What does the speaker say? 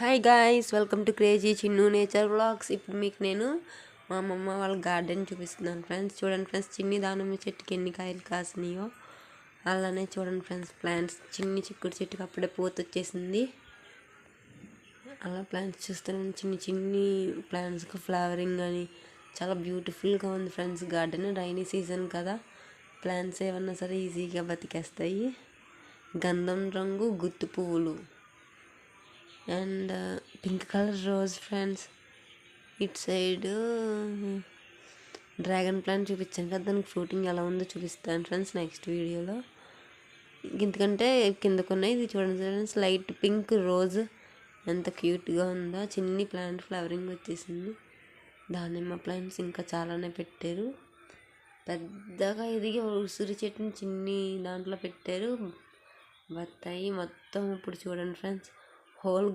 Hi guys, welcome to crazy Chinnu nature vlogs. ఇప్పుడు మీకు నేను మా అమ్మమ్మ వాళ్ళ గార్డెన్ చూపిస్తున్నాను ఫ్రెండ్స్. చూడండి ఫ్రెండ్స్, చిన్ని దానిమ్మ చెట్టుకి ఎన్ని కాయలు కాసినాయో. అలానే చూడండి ఫ్రెండ్స్, ప్లాంట్స్ చిన్ని చిక్కుడు చెట్టుకి అప్పుడే పూత వచ్చేసింది. అలా ప్లాంట్స్ చూస్తున్నాను, చిన్ని ప్లాంట్స్కి ఫ్లవరింగ్ అని చాలా బ్యూటిఫుల్గా ఉంది ఫ్రెండ్స్. గార్డెన్ రైనీ సీజన్ కదా, ప్లాంట్స్ ఏమన్నా సరే ఈజీగా బతికేస్తాయి. గంధం రంగు గుత్తు పువ్వులు and pink colour rose friends. ఇటు సైడ్ డ్రాగన్ ప్లాంట్ చూపించాను కదా, దానికి ఫ్రూటింగ్ ఎలా ఉందో చూపిస్తాను ఫ్రెండ్స్ నెక్స్ట్ వీడియోలో. ఇంతకంటే కిందకున్నాయి. ఇది చూడండి ఫ్రెండ్స్, లైట్ పింక్ రోజ్ ఎంత క్యూట్గా ఉందో. చిన్ని ప్లాంట్ ఫ్లవరింగ్ వచ్చేసింది. దానిమ్మ ప్లాంట్స్ ఇంకా చాలానే పెట్టారు. పెద్దగా ఎదిగి ఉసిరి చెట్టుని చిన్ని దాంట్లో పెట్టారు. బత్తాయి మొత్తం ఇప్పుడు చూడండి ఫ్రెండ్స్, హోల్